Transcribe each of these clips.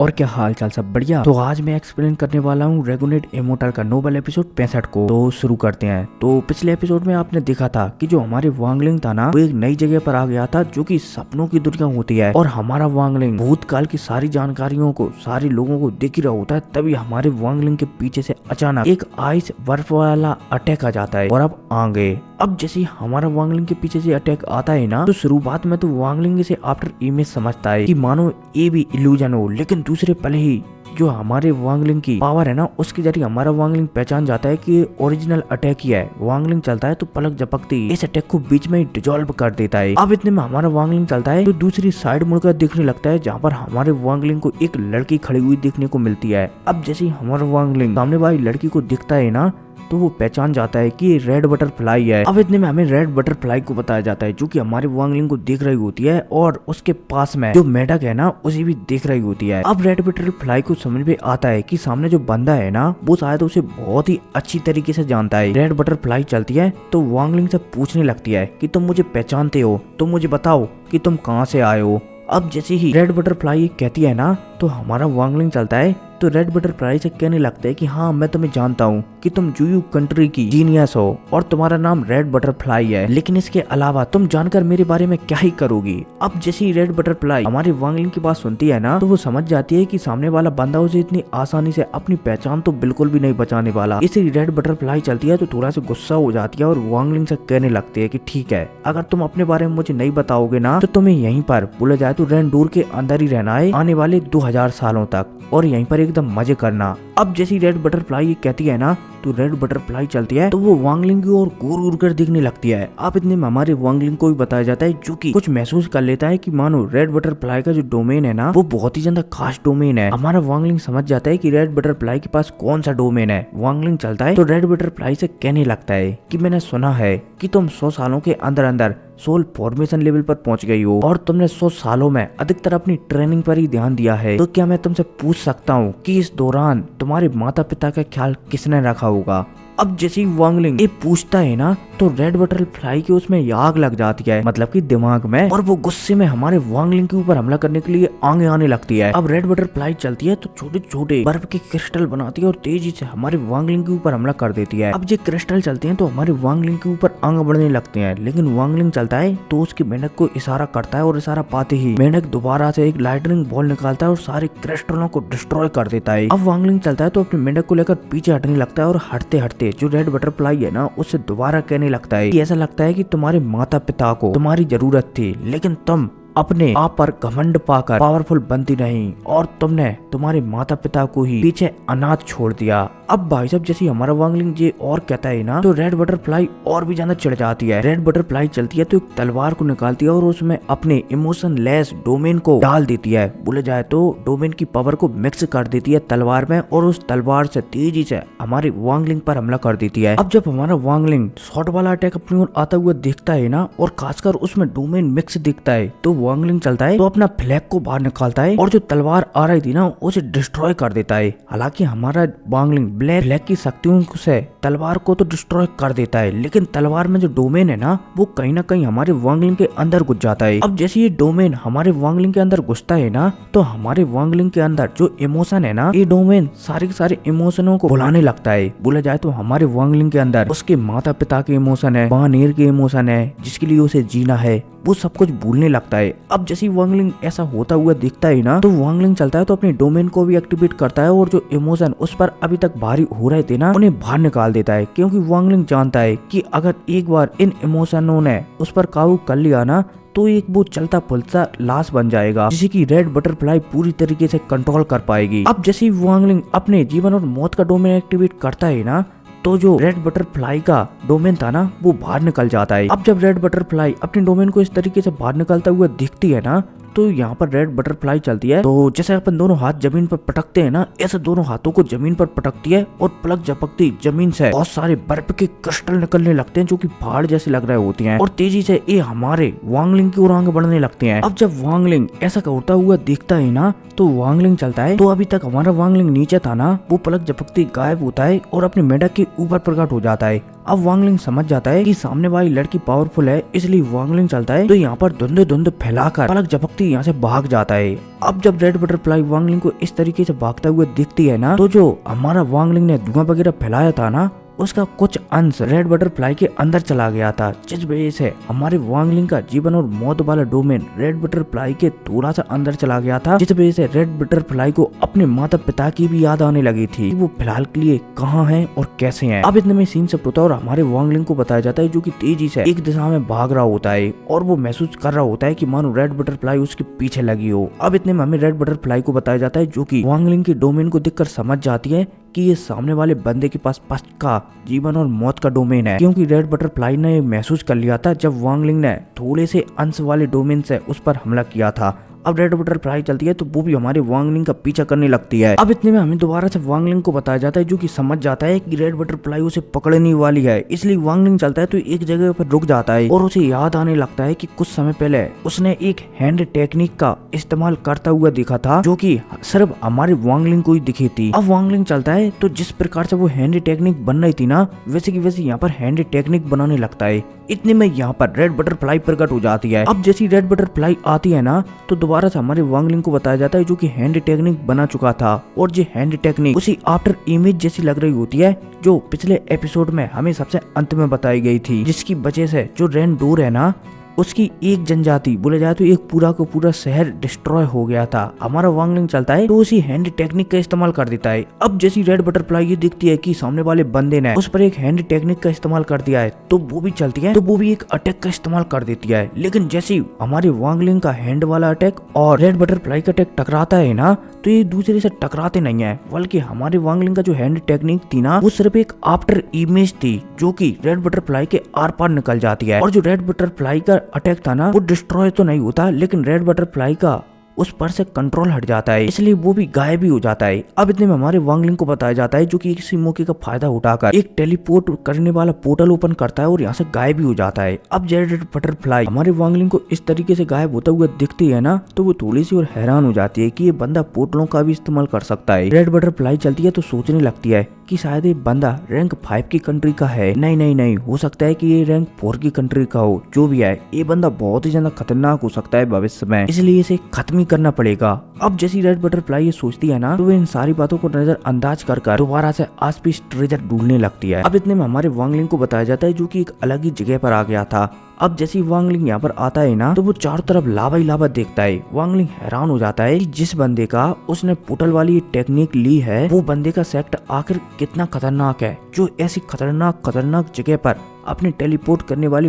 और क्या हाल चाल, सब बढ़िया। तो आज मैं एक्सप्लेन करने वाला हूँ रेगुनेट इमोर्टल का नोबल एपिसोड 65 को। तो शुरू करते हैं। तो पिछले एपिसोड में आपने देखा था कि जो हमारे वांगलिंग था ना, वो एक नई जगह पर आ गया था जो कि सपनों की दुनिया होती है। और हमारा वांगलिंग भूतकाल की सारी जानकारियों को, सारे लोगों को देख ही रहा होता है। तभी हमारे वांगलिंग के पीछे से अचानक एक आइस बर्फ वाला अटैक आ जाता है और अब आगे अब जैसे हमारा वांगलिंग के पीछे से अटैक आता है ना, तो शुरुआत में तो वांगलिंग इसे आफ्टर इमेज समझता है कि मानो ये भी इल्यूजन हो, लेकिन दूसरे पल ही जो हमारे वांगलिंग की पावर है ना, उसके जरिए हमारा वांगलिंग पहचान जाता है कि ओरिजिनल अटैक ही है। वांगलिंग चलता है तो पलक झपकते ही इस अटैक को बीच में ही डिजोल्व कर देता है। अब इतने में हमारा वांगलिंग चलता है तो दूसरी साइड मुड़कर दिखने लगता है, जहाँ पर हमारे वांगलिंग को एक लड़की खड़ी हुई देखने को मिलती है। अब जैसे हमारा वांगलिंग सामने वाली लड़की को दिखता है ना, तो वो पहचान जाता है कि ये रेड बटरफ्लाई है। अब इतने में हमें रेड बटरफ्लाई को बताया जाता है, जो कि हमारे वांगलिंग को देख रही होती है और उसके पास में जो मेढक है ना, उसे भी देख रही होती है। अब रेड बटरफ्लाई को समझ में आता है कि सामने जो बंदा है ना, वो शायद उसे बहुत ही अच्छी तरीके से जानता है। रेड बटरफ्लाई चलती है तो वांगलिंग से पूछने लगती है कि तुम मुझे पहचानते हो, तो मुझे बताओ कि तुम कहाँ से आए हो। अब जैसे ही रेड बटरफ्लाई कहती है ना, तो हमारा वांगलिंग चलता है तो रेड बटरफ्लाई से कहने लगता है कि हाँ, मैं तुम्हें जानता हूँ कि तुम जुयू कंट्री की जीनियस हो और तुम्हारा नाम रेड बटरफ्लाई है, लेकिन इसके अलावा तुम जानकर मेरे बारे में क्या ही करोगी। अब जैसे ही रेड बटरफ्लाई हमारी वांगलिंग की बात सुनती है ना, तो वो समझ जाती है कि सामने वाला बंदा उसे इतनी आसानी से अपनी पहचान तो बिल्कुल भी नहीं बचाने वाला। इसलिए रेड बटरफ्लाई चलती है तो थोड़ा सा गुस्सा हो जाती है और वांगलिंग से कहने लगती है कि ठीक है, अगर तुम अपने बारे में मुझे नहीं बताओगे ना, तो तुम्हें यहीं पर बोला जाए तो रेंडूर के अंदर ही रहना है आने वाले 2000 सालों तक, और यहीं पर एकदम मजे करना। अब जैसी रेड बटरफ्लाई ये कहती है ना, तो रेड बटरफ्लाई चलती है तो वो वांगलिंग की ओर घूर घूर कर दिखने लगती है। अब इतने में हमारे वांगलिंग को भी बताया जाता है, जो कि कुछ महसूस कर लेता है कि मानो रेड बटरफ्लाई का जो डोमेन है ना, वो बहुत ही ज्यादा खास डोमेन है। हमारा वांगलिंग समझ जाता है कि रेड बटरफ्लाई के पास कौन सा डोमेन है। वांगलिंग चलता है तो रेड बटरफ्लाई से कहने लगता है कि मैंने सुना है कि तुम 100 सालों के अंदर अंदर सोल फॉर्मेशन लेवल पर पहुंच गई हो और तुमने 100 सालों में अधिकतर अपनी ट्रेनिंग पर ही ध्यान दिया है। तो क्या मैं तुमसे पूछ सकता हूँ कि इस दौरान तुम्हारे माता पिता का ख्याल किसने रखा होगा। अब जैसे ही वांगलिंग ये पूछता है ना, तो रेड बटरफ्लाई की उसमें आग लग जाती है, मतलब कि दिमाग में, और वो गुस्से में हमारे वांगलिंग के ऊपर हमला करने के लिए आगे आने लगती है। अब रेड बटरफ्लाई चलती है तो छोटे छोटे बर्फ के क्रिस्टल बनाती है और तेजी से हमारे वांगलिंग के ऊपर हमला कर देती है। अब ये क्रिस्टल चलते हैं तो हमारे वांगलिंग के ऊपर आग बढ़ने लगते हैं, लेकिन वांगलिंग चलता है तो उसकी मेंढक को इशारा करता है और इशारा पाते ही मेंढक दोबारा से एक लाइटनिंग बॉल निकालता है और सारे क्रिस्टलों को डिस्ट्रॉय कर देता है। अब वांगलिंग चलता है तो अपने मेंढक को लेकर पीछे हटने लगता है और हटते हटते जो रेड बटरफ्लाई है ना, उससे दोबारा कहने लगता है कि ऐसा लगता है कि तुम्हारे माता पिता को तुम्हारी जरूरत थी, लेकिन तुम अपने आप पर घमंड पाकर पावरफुल बनती नहीं और तुमने तुम्हारे माता पिता को ही पीछे अनाथ छोड़ दिया। अब भाई साहब जैसे हमारा वांगलिंग ये और कहता है ना, तो रेड बटरफ्लाई और भी ज्यादा चिढ़ जाती है। रेड बटरफ्लाई चलती है तो एक तलवार को निकालती है और उसमें अपने इमोशन लेस डोमेन को डाल देती है। बोले जाए तो डोमेन की पावर को मिक्स कर देती है तलवार में और उस तलवार से तेजी से हमारे वांगलिंग पर हमला कर देती है। अब जब हमारा वांगलिंग शॉर्ट वाला अटैक अपनी ओर आता हुआ दिखता है ना, और खासकर उसमें डोमेन मिक्स दिखता है, तो वांगलिंग चलता है तो अपना फ्लैग को बाहर निकालता है और जो तलवार आ रही थी ना, उसे डिस्ट्रॉय कर देता है। हालांकि हमारा वांगलिंग ब्लैक फ्लैग की शक्तियों से तलवार को तो डिस्ट्रॉय कर देता है, लेकिन तलवार में जो डोमेन है ना, वो कहीं ना कहीं हमारे वांगलिंग के अंदर घुस जाता है। अब जैसे ये डोमेन हमारे वांगलिंग के अंदर घुसता है ना, तो हमारे वांगलिंग के अंदर जो इमोशन है ना, ये डोमेन सारे के सारे इमोशनों को भुलाने लगता है। बोला जाए तो हमारे वांगलिंग के अंदर उसके माता पिता के इमोशन है, बानेर के इमोशन है, जिसके लिए उसे जीना है, वो सब कुछ भूलने लगता है। अब जैसे वांगलिंग ऐसा होता हुआ दिखता है ना, तो वांगलिंग चलता है तो अपने डोमेन को भी एक्टिवेट करता है और जो इमोशन उस पर अभी तक भारी हो रहे थे ना, उन्हें बाहर निकाल देता है, क्योंकि वांगलिंग जानता है कि अगर एक बार इन इमोशनों ने उस पर काबू कर लिया ना, तो एक वो चलता फुलता लाश बन जाएगा, जिसे की रेड बटरफ्लाई पूरी तरीके से कंट्रोल कर पाएगी। अब जैसे ही वांगलिंग अपने जीवन और मौत का डोमेन एक्टिवेट करता है ना, तो जो रेड बटरफ्लाई का डोमेन था ना, वो बाहर निकल जाता है। अब जब रेड बटरफ्लाई अपने डोमेन को इस तरीके से बाहर निकलता हुआ दिखती है ना, तो यहाँ पर रेड बटरफ्लाई चलती है तो जैसे अपन दोनों हाथ जमीन पर पटकते हैं ना, ऐसे दोनों हाथों को जमीन पर पटकती है और पलक झपकती जमीन से बहुत सारे बर्फ के क्रिस्टल निकलने लगते हैं, जो कि पहाड़ जैसे लग रहे होते हैं, और तेजी से ये हमारे वांगलिंग की ओर आगे बढ़ने लगते हैं। अब जब वांगलिंग ऐसा करता हुआ दिखता है ना, तो वांगलिंग चलता है तो अभी तक हमारा वांगलिंग नीचे था ना, वो पलक झपकती गायब होता है और अपने मेढक के ऊपर प्रकट हो जाता है। अब वांगलिंग समझ जाता है कि सामने वाली लड़की पावरफुल है, इसलिए वांगलिंग चलता है तो यहाँ पर धुंध फैलाकर पलक झपकती यहाँ से भाग जाता है। अब जब रेड बटरफ्लाई वांगलिंग को इस तरीके से भागता हुआ दिखती है ना, तो जो हमारा वांगलिंग ने धुआं वगैरह फैलाया था ना, उसका कुछ अंश रेड बटरफ्लाई के अंदर चला गया था, जिस वजह से हमारे वांगलिंग का जीवन और मौत वाला डोमेन रेड बटरफ्लाई के थोड़ा सा अंदर चला गया था, जिस वजह से रेड बटरफ्लाई को अपने माता पिता की भी याद आने लगी थी। वो फिलहाल के लिए कहाँ हैं और कैसे हैं। अब इतने में सीन सब होता है और हमारे वांगलिंग को बताया जाता है, जो कि तेजी से एक दिशा में भाग रहा होता है और वो महसूस कर रहा होता है कि मानो रेड बटरफ्लाई उसके पीछे लगी हो। अब इतने में हमें रेड बटरफ्लाई को बताया जाता है, जो कि वांगलिंग के डोमेन को देखकर समझ जाती है कि ये सामने वाले बंदे के पास पक्का जीवन और मौत का डोमेन है, क्योंकि रेड बटरफ्लाई ने महसूस कर लिया था जब वांगलिंग ने थोड़े से अंश वाले डोमेन से उस पर हमला किया था। अब रेड बटरफ्लाई चलती है तो वो भी हमारे वांगलिंग का पीछा करने लगती है। अब इतने में हमें दोबारा से वांगलिंग को बताया जाता है, जो कि समझ जाता है कि रेड बटरफ्लाई उसे पकड़ने वाली है, इसलिए वांगलिंग चलता है तो एक जगह पर रुक जाता है और उसे याद आने लगता है कि कुछ समय पहले उसने एक हैंड टेक्निक का इस्तेमाल करता हुआ देखा था, जो कि सिर्फ हमारे वांगलिंग को ही दिखी थी। अब वांगलिंग चलता है तो जिस प्रकार से वो हैंड टेक्निक बन रही थी ना, वैसे की वैसे यहाँ पर हैंड टेक्निक बनाने लगता है। इतने में यहाँ पर रेड बटरफ्लाई प्रकट हो जाती है। अब जैसी रेड बटरफ्लाई आती है ना, तो दोबारा से हमारे वांगलिंग को बताया जाता है, जो कि हैंड टेक्निक बना चुका था और ये हैंड टेक्निक उसी आफ्टर इमेज जैसी लग रही होती है, जो पिछले एपिसोड में हमें सबसे अंत में बताई गई थी, जिसकी वजह से जो रेनडोर है ना, उसकी एक जनजाति बोले जाए तो एक पूरा का पूरा शहर डिस्ट्रॉय हो गया था। हमारा वांगलिंग चलता है तो उसी हैंड टेक्निक का इस्तेमाल कर देता है। अब जैसी रेड बटरफ्लाई ये दिखती है कि सामने वाले बंदे ने उस पर एक हैंड टेक्निक का इस्तेमाल कर दिया है, तो वो भी चलती है तो वो भी एक अटैक का इस्तेमाल कर देती है। लेकिन जैसी हमारे वांगलिंग का हैंड वाला अटैक और रेड बटरफ्लाई का अटैक टकराता है ना, तो ये दूसरे से टकराते नहीं है, बल्कि हमारे वांगलिंग का जो हैंड टेक्निक थी ना, वो सिर्फ एक आफ्टर इमेज थी, जो कि रेड बटरफ्लाई के आर पार निकल जाती है। और जो रेड बटरफ्लाई का अटैक था ना, वो डिस्ट्रॉय तो नहीं होता, लेकिन रेड बटरफ्लाई का उस पर से कंट्रोल हट जाता है, इसलिए वो भी गायब भी हो जाता है। अब इतने में हमारे वांगलिंग को बताया जाता है, जो कि इसी मौके का फायदा उठाकर एक टेलीपोर्ट करने वाला पोर्टल ओपन करता है और यहाँ से गायब भी हो जाता है। अब रेड बटरफ्लाई हमारे वांगलिंग को इस तरीके से गायब होता हुआ दिखती है ना, तो वो थोड़ी सी और हैरान हो जाती है कि ये बंदा पोर्टलों का भी इस्तेमाल कर सकता है। रेड बटरफ्लाई चलती है तो सोचने लगती है कि शायद ये बंदा रैंक 5 की कंट्री का है। नहीं, हो सकता है कि ये रैंक 4 की कंट्री का हो। जो भी है, ये बंदा बहुत ही ज्यादा खतरनाक हो सकता है भविष्य में, इसलिए इसे खत्म ही करना पड़ेगा। अब जैसी रेड बटरफ्लाई ये सोचती है ना, तो वो इन सारी बातों को नजरअंदाज कर दोबारा से आसपास ट्रेजर ढूंढने लगती है। अब इतने में हमारे वांगलिंग को बताया जाता है, जो कि एक अलग ही जगह पर आ गया था। अब जैसे वांगलिंग यहाँ पर आता है ना, तो वो चारों तरफ लावा ही लावा देखता है। वांगलिंग हैरान हो जाता है कि जिस बंदे का उसने पोर्टल वाली टेक्निक ली है, वो बंदे का सेक्ट आखिर कितना खतरनाक है, जो ऐसी खतरनाक जगह पर अपने टेलीपोर्ट करने वाली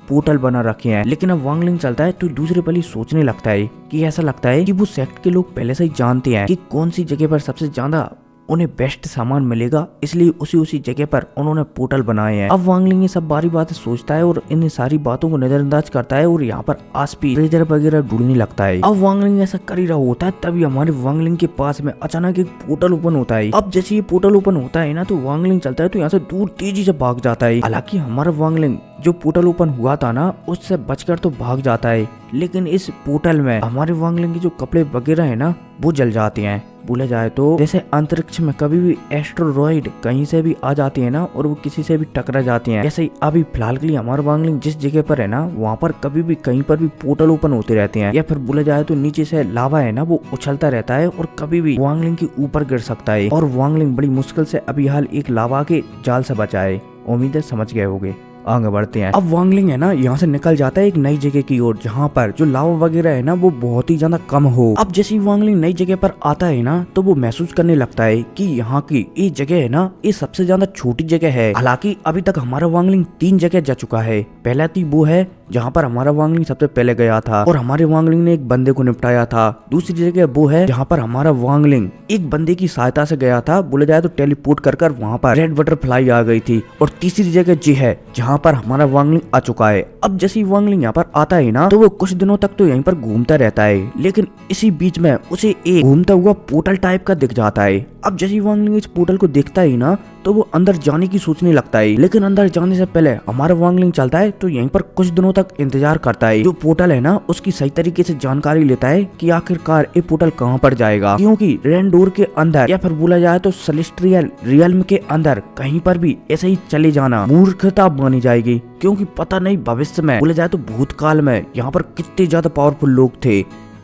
पोर्टल बना रखे हैं। लेकिन अब वांगलिंग चलता है तो दूसरे पल ही सोचने लगता है कि ऐसा लगता है कि वो सेक्ट के लोग पहले से ही जानते हैं कि कौन सी जगह पर सबसे ज्यादा उन्हें बेस्ट सामान मिलेगा, इसलिए उसी जगह पर उन्होंने पोर्टल बनाए हैं। अब वांगलिंग ये सब बारी बातें सोचता है और इन सारी बातों को नजरअंदाज करता है और यहाँ पर आसपास ट्रेजर वगैरह ढूंढने लगता है। अब वांगलिंग ऐसा कर ही रहा होता है, तभी हमारे वांगलिंग के पास में अचानक एक पोर्टल ओपन होता है। अब जैसे ये पोर्टल ओपन होता है ना, तो वांगलिंग चलता है तो यहाँ से दूर तेजी से भाग जाता है। हालांकि हमारा वांगलिंग जो पोर्टल ओपन हुआ था ना, उससे बचकर तो भाग जाता है, लेकिन इस पोर्टल में हमारे वांगलिंग के जो कपड़े वगैरह है ना, वो जल जाते हैं। बोले जाए तो जैसे अंतरिक्ष में कभी भी एस्ट्रोनॉइड कहीं से भी आ जाती है ना, और वो किसी से भी टकरा जाती हैं, जैसे अभी फिलहाल के लिए हमारा वांगलिंग जिस जगह पर है ना, वहाँ पर कभी भी कहीं पर भी पोर्टल ओपन होते रहते हैं। या फिर बोले जाए तो नीचे से लावा है ना, वो उछलता रहता है और कभी भी वांगलिंग के ऊपर गिर सकता है। और वांगलिंग बड़ी मुश्किल से अभी हाल एक लावा के जाल से बचा है। उम्मीद है समझ गए होंगे। आगे बढ़ते हैं। अब वांगलिंग है ना, यहाँ से निकल जाता है एक नई जगह की ओर, जहाँ पर जो लावा वगैरह है ना, वो बहुत ही ज्यादा कम हो। अब जैसे वांगलिंग नई जगह पर आता है ना, तो वो महसूस करने लगता है कि यहाँ की ये जगह है ना, ये सबसे ज्यादा छोटी जगह है। हालांकि अभी तक हमारा वांगलिंग 3 जगह जा चुका है। पहला थी वो है जहाँ पर हमारा वांगलिंग सबसे पहले गया था और हमारे वांगलिंग ने एक बंदे को निपटाया था। दूसरी जगह वो है जहाँ पर हमारा वांगलिंग एक बंदे की सहायता से गया था, बोले जाए तो टेलीपोर्ट कर वहाँ पर रेड बटरफ्लाई आ गई थी। और तीसरी जगह जी है जहाँ पर हमारा वांगलिंग आ चुका है। अब जैसे वांगलिंग यहाँ पर आता है ना, तो वो कुछ दिनों तक तो यहीं पर घूमता रहता है, लेकिन इसी बीच में उसे एक घूमता हुआ पोर्टल टाइप का दिख जाता है। अब जैसे वांगलिंग इस पोर्टल को देखता है ना, तो वो अंदर जाने की सोचने लगता है, लेकिन अंदर जाने से पहले हमारा वांगलिंग चलता है तो यहीं पर कुछ दिनों तक इंतजार करता है। जो पोर्टल है ना, उसकी सही तरीके से जानकारी लेता है कि आखिरकार ये पोर्टल कहाँ पर जाएगा, क्योंकि रेंडोर के अंदर या फिर बोला जाए तो सेलेस्टियल रियल्म के अंदर कहीं पर भी ऐसे ही चले जाना मूर्खता मानी जाएगी, क्योंकि पता नहीं भविष्य में बोला जाए तो भूतकाल में यहाँ पर कितने ज्यादा पावरफुल लोग थे।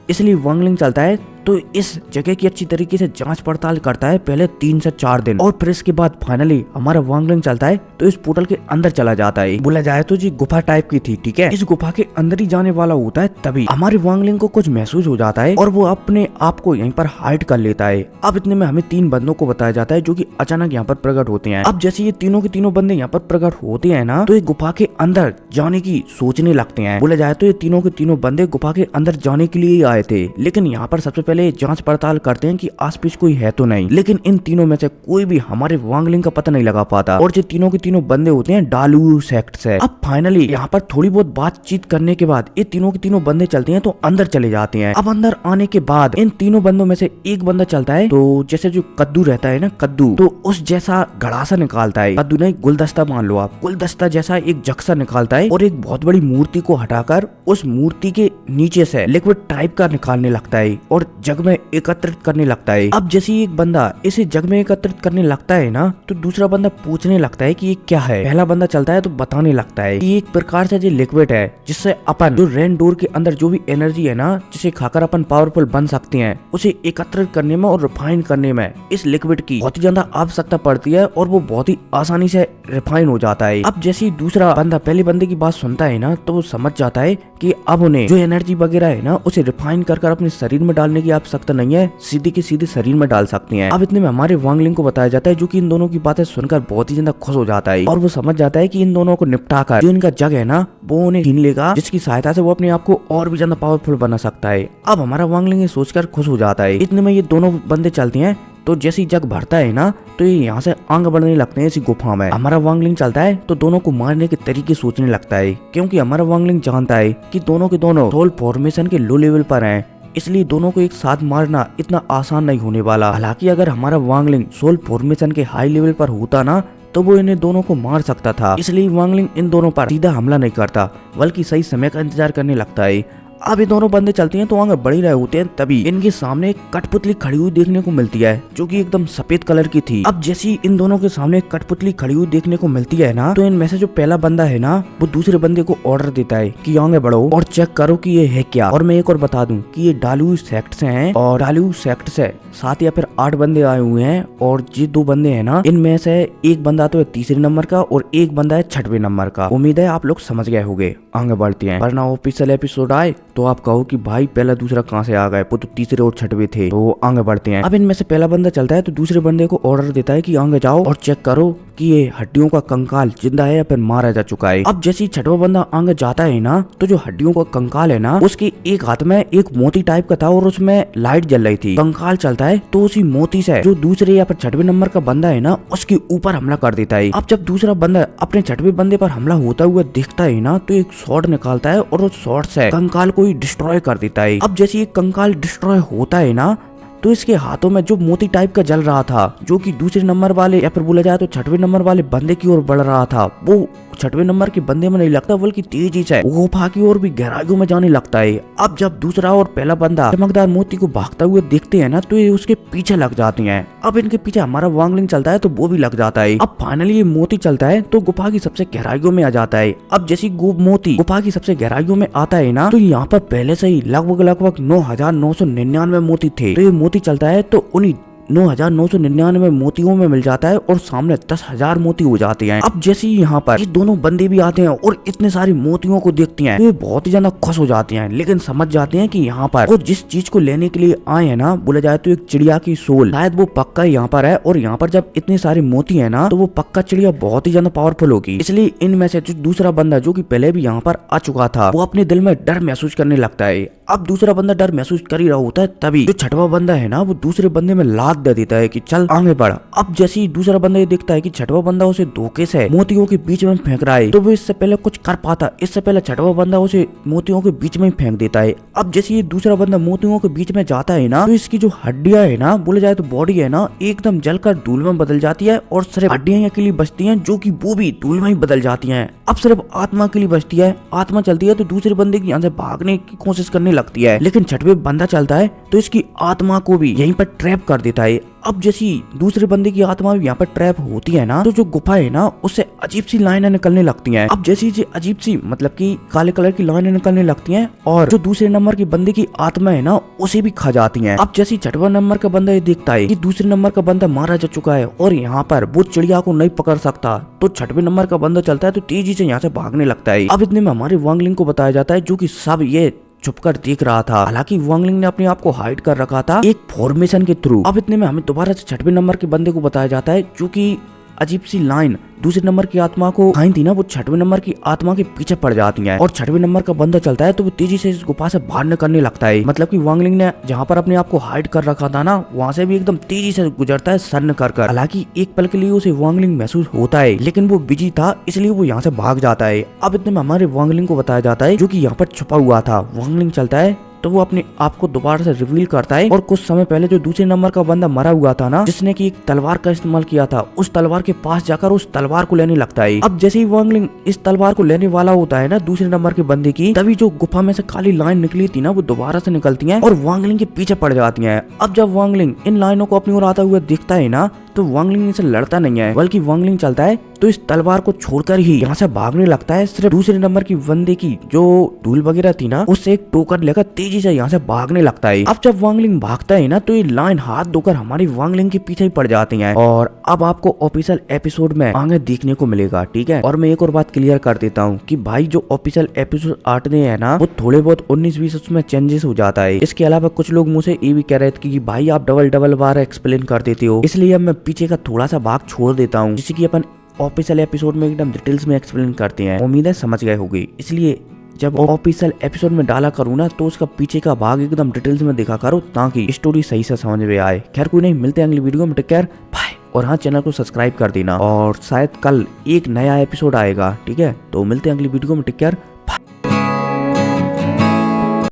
इसलिए वांगलिंग चलता है तो इस जगह की अच्छी तरीके से जांच पड़ताल करता है पहले 3 से 4 दिन, और फिर इसके बाद फाइनली हमारा वांगलिंग चलता है तो इस पोर्टल के अंदर चला जाता है। बोला जाए तो जी गुफा टाइप की थी, ठीक है। इस गुफा के अंदर ही जाने वाला होता है, तभी हमारे वांगलिंग को कुछ महसूस हो जाता है और वो अपने आप को यहीं पर हाइड कर लेता है। अब इतने में हमें 3 बंदों को बताया जाता है जो की अचानक यहाँ पर प्रकट होते हैं। अब जैसे ये तीनों के तीनों बंदे यहाँ पर प्रकट होते हैं ना, तो ये गुफा के अंदर जाने की सोचने लगते हैं। बोला जाए तो ये तीनों के तीनों बंदे गुफा के अंदर जाने के लिए ही आए थे, लेकिन यहाँ पर सबसे पहले जांच पड़ताल करते हैं कि आसपास कोई है तो नहीं, लेकिन इन तीनों में से कोई भी हमारे वांगलिंग का पता नहीं लगा पाता, और जो तीनों के तीनों बंदे होते हैं डालू सेक्ट से। अब फाइनली यहाँ पर थोड़ी बहुत बातचीत करने के बाद ये तीनों के तीनों बंदे चलते हैं तो अंदर चले जाते हैं। अब अंदर आने के बाद इन तीनों बंदों में से एक बंदा चलता है, तो जैसे जो कद्दू रहता है ना, कद्दू, तो उस जैसा घड़ासा निकालता है, कद्दू नहीं गुलदस्ता मान लो आप, गुलदस्ता जैसा एक जक्सा निकालता है और एक बहुत बड़ी मूर्ति को हटाकर उस मूर्ति के नीचे से लिक्विड टाइप का निकालने लगता है और जग में एकत्रित करने लगता है। अब जैसे एक बंदा इसे जग में एकत्रित करने लगता है ना, तो दूसरा बंदा पूछने लगता है कि ये क्या है। पहला बंदा चलता है तो बताने लगता है कि एक प्रकार से जो लिक्विड है जिससे अपन जो रेंडोर के अंदर जो भी एनर्जी है ना, जिसे खाकर अपन पावरफुल बन सकते हैं, उसे एकत्रित करने में और रिफाइन करने में इस लिक्विड की बहुत ही ज्यादा आवश्यकता पड़ती है और वो बहुत ही आसानी से रिफाइन हो जाता है। अब जैसे दूसरा बंदा पहले बंदे की बात सुनता है ना, तो वो समझ जाता है कि अब उन्हें जो एनर्जी वगैरह है ना, उसे रिफाइन कर अपने शरीर में डालने की आवश्यकता नहीं है, सीधे के सीधे शरीर में डाल सकते हैं। अब इतने में हमारे वांगलिंग को बताया जाता है, जो कि इन दोनों की बातें सुनकर बहुत ही ज्यादा खुश हो जाता है और वो समझ जाता है कि इन दोनों को निपटाकर जो इनका जग है ना, वो उन्हें छीन लेगा, जिसकी सहायता से वो अपने आप को और भी ज्यादा पावरफुल बना सकता है। अब हमारा वांगलिंग ये सोचकर खुश हो जाता है। इतने में ये दोनों बंदे चलते हैं, तो जैसे जग भरता है ना, तो ये यहाँ से आगे बढ़ने लगते हैं इसी गुफा में। हमारा वांगलिंग चलता है तो दोनों को मारने के तरीके सोचने लगता है, क्योंकि हमारा वांगलिंग जानता है कि दोनों के दोनों सोल फॉर्मेशन के लो लेवल पर हैं, इसलिए दोनों को एक साथ मारना इतना आसान नहीं होने वाला। हालांकि अगर हमारा वांगलिंग सोल फॉर्मेशन के हाई लेवल पर होता ना, तो वो इन्हें दोनों को मार सकता था। इसलिए वांगलिंग इन दोनों पर सीधा हमला नहीं करता, बल्कि सही समय का इंतजार करने लगता है। अब ये दोनों बंदे चलते हैं तो आगे बढ़ ही रहे होते हैं, तभी इनके सामने एक कठपुतली खड़ी हुई देखने को मिलती है, जो कि एकदम सफेद कलर की थी। अब जैसी इन दोनों के सामने कठपुतली खड़ी हुई देखने को मिलती है ना, तो इनमें से जो पहला बंदा है ना, वो दूसरे बंदे को ऑर्डर देता है कि आगे बढ़ो और चेक करो कि ये है क्या। और मैं एक और बता दूं कि ये डालू सेक्ट से हैं, और डालू सेक्ट से 7 या फिर 8 बंदे आए हुए हैं, और ये 2 बंदे हैं ना, इनमें से एक बंदा तो है 3रे नंबर का और एक बंदा है 6वें नंबर का। उम्मीद है आप लोग समझ गए होंगे। आगे बढ़ते हैं, वरना ऑफिशियल एपिसोड आए तो आप कहो कि भाई पहला दूसरा कहाँ से आ गए, वो तो 3रे और 6वें थे। तो आगे बढ़ते हैं। अब इनमें से पहला बंदा चलता है तो दूसरे बंदे को ऑर्डर देता है कि आगे जाओ और चेक करो कि ये हड्डियों का कंकाल जिंदा है या फिर मारा जा चुका है। अब जैसे 6वां बंदा आगे जाता है ना, तो जो हड्डियों का कंकाल है ना, उसके एक हाथ में एक मोती टाइप का था और उसमें लाइट जल रही थी। कंकाल चलता है तो उसी मोती से जो दूसरे या फिर 6वें नंबर का बंदा है ना, उसके ऊपर हमला कर देता है। अब जब दूसरा बंदा अपने 6वें बंदे पर हमला होता हुआ देखता है ना, तो एक शॉट निकालता है और उस शॉट से कंकाल को ही डिस्ट्रॉय कर देता है। अब जैसे ये कंकाल डिस्ट्रॉय होता है ना, तो इसके हाथों में जो मोती टाइप का जल रहा था, जो कि दूसरे नंबर वाले या फिर बोला जाए तो 6वें नंबर वाले बंदे की ओर बढ़ रहा था, वो 6वें नंबर के बंदे में नहीं लगता, बल्कि तेजी से गुफा की ओर भी गहराइयों में जाने लगता है। अब जब दूसरा और पहला बंदा चमकदार मोती को भागता हुए देखते हैं ना, तो ये उसके पीछे लग जाते हैं। अब इनके पीछे हमारा वांगलिंग चलता है तो वो भी लग जाता है। अब फाइनली ये मोती चलता है तो गुफा की सबसे गहराइयों में आ जाता है। अब जैसी मोती गुफा की सबसे गहराइयों में आता है ना, तो यहाँ पर पहले से ही लगभग 9,999 मोती थे। तो ये मोती चलता है तो उन्हीं 9,999 मोतियों में मिल जाता है और सामने 10,000 मोती हो जाते हैं। अब जैसे ही यहाँ पर ये दोनों बंदे भी आते हैं और इतने सारे मोतियों को देखते हैं, तो ये बहुत ही ज्यादा खुश हो जाते हैं, लेकिन समझ जाते हैं कि यहाँ पर वो जिस चीज को लेने के लिए आए हैं ना, बोला जाए तो एक चिड़िया की सोल, शायद वो पक्का यहाँ पर है। और यहाँ पर जब इतने सारे मोती है ना, तो वो पक्का चिड़िया बहुत ही ज्यादा पावरफुल होगी। इसलिए इनमें से जो दूसरा बंदा जो की पहले भी यहाँ पर आ चुका था, वो अपने दिल में डर महसूस करने लगता है। अब दूसरा बंदा डर महसूस कर ही रहा होता है, तभी जो 6वां बंदा है ना, वो दूसरे बंदे में लात हाथ दे देता है कि चल आगे बढ़। अब जैसे ही दूसरा बंदा ये देखता है कि छठवा बंदा उसे धोखे से मोतियों के बीच में फेंक रहा है, तो वो इससे पहले कुछ कर पाता, इससे पहले छठवा बंदा उसे मोतियों के बीच में फेंक देता है। अब जैसे ये दूसरा बंदा मोतियों के बीच में जाता है ना, तो इसकी जो हड्डियां है ना, बोले जाए तो बॉडी है ना, एकदम जलकर धूल में बदल जाती है और सिर्फ हड्डियां अकेली बचती हैं, जो कि वो भी धूल में ही बदल जाती हैं। अब सिर्फ आत्मा के लिए बचती है। आत्मा चलती है तो दूसरे बंदे की यहाँ से भागने की कोशिश करने लगती है, लेकिन छठवे बंदा चलता है तो इसकी आत्मा को भी यहीं पर ट्रैप कर देता है। अब जैसी दूसरे बंदे की आत्मा भी यहाँ पर ट्रैप होती है ना, तो जो गुफा है ना, उससे अजीब सी लाइनें निकलने लगती हैं। अब जैसी अजीब सी मतलब कि काले कलर की लाइनें निकलने लगती हैं और जो दूसरे नंबर की बंदे की आत्मा है ना, उसे भी खा जाती हैं। अब जैसी छठवा नंबर का बंदा ये देखता है कि दूसरे नंबर का बंदा मारा जा चुका है और यहाँ पर वो चिड़िया को नहीं पकड़ सकता, तो छठवे नंबर का बंदा चलता है तो तेजी से यहाँ से भागने लगता है। अब इतने में हमारे वांगलिंग को बताया जाता है, जो कि सब ये छुपकर देख रहा था। हालांकि वांगलिंग ने अपने आप को हाइड कर रखा था एक फॉर्मेशन के थ्रू। अब इतने में हमें दोबारा से छठवे नंबर के बंदे को बताया जाता है, जो कि अजीब सी लाइन दूसरे नंबर की आत्मा को खाई थी ना, वो छठवे नंबर की आत्मा के पीछे पड़ जाती है और छठवे नंबर का बंदा चलता है तो वो तेजी से इस गुफा से बाहर निकलने लगता है। मतलब कि वांगलिंग ने जहाँ पर अपने आप को हाइड कर रखा था ना, वहाँ से भी एकदम तेजी से गुजरता है सर कर कर। हालांकि एक पल के लिए उसे वांगलिंग महसूस होता है, लेकिन वो बिजी था इसलिए वो यहाँ से भाग जाता है। अब इतने में हमारे वांगलिंग को बताया जाता है, जो कि यहाँ पर छुपा हुआ था। वांगलिंग चलता है तो वो अपने आप को दोबारा से रिवील करता है और कुछ समय पहले जो दूसरे नंबर का बंदा मरा हुआ था ना, जिसने की एक तलवार का इस्तेमाल किया था, उस तलवार के पास जाकर उस तलवार को लेने लगता है। अब जैसे ही वांगलिंग इस तलवार को लेने वाला होता है ना दूसरे नंबर के बंदे की, तभी जो गुफा में से काली लाइन निकली थी ना, वो दोबारा से निकलती है और वांगलिंग के पीछे पड़ जाती है। अब जब वांगलिंग इन लाइनों को अपनी ओर आता हुआ दिखता है ना, तो वांगलिंग इनसे लड़ता नहीं है, बल्कि वांगलिंग चलता है तो इस तलवार को छोड़कर ही यहाँ से भागने लगता है। सिर्फ दूसरे नंबर की बंदे की जो धूल वगैरह थी ना, उससे एक टोकन लेकर तेजी से यहाँ से भागने लगता है। अब जब वांगलिंग भागता है ना, तो ये लाइन हाथ धोकर हमारी वांगलिंग के पीछे ही पड़ जाती है और अब आपको ऑफिशियल एपिसोड में आगे देखने को मिलेगा, ठीक है। और मैं एक और बात क्लियर कर देता हूँ कि भाई जो ऑफिशियल एपिसोड आने हैं ना, वो थोड़े बहुत 19-20 उसमें चेंजेस हो जाता है। इसके अलावा कुछ लोग मुझसे ये भी कह रहे थे कि भाई आप डबल बार एक्सप्लेन कर देते हो, इसलिए अब मैं पीछे का थोड़ा सा भाग छोड़ देता हूँ, जिससे कि अपन ऑफिशियल एपिसोड में एकदम डिटेल्स में एक्सप्लेन करते हैं। उम्मीद है समझ गए होगी। इसलिए जब ऑफिशियल एपिसोड में डाला करूँ ना, तो उसका पीछे का भाग एकदम डिटेल्स में दिखा करो, ताकि स्टोरी सही से समझ में आए। खैर कोई नहीं, मिलते हैं अगली वीडियो में। Take care, bye. और हाँ, चैनल को सब्सक्राइब कर देना और शायद कल एक नया एपिसोड आएगा, ठीक है। तो मिलते हैं अगली वीडियो में। Take care.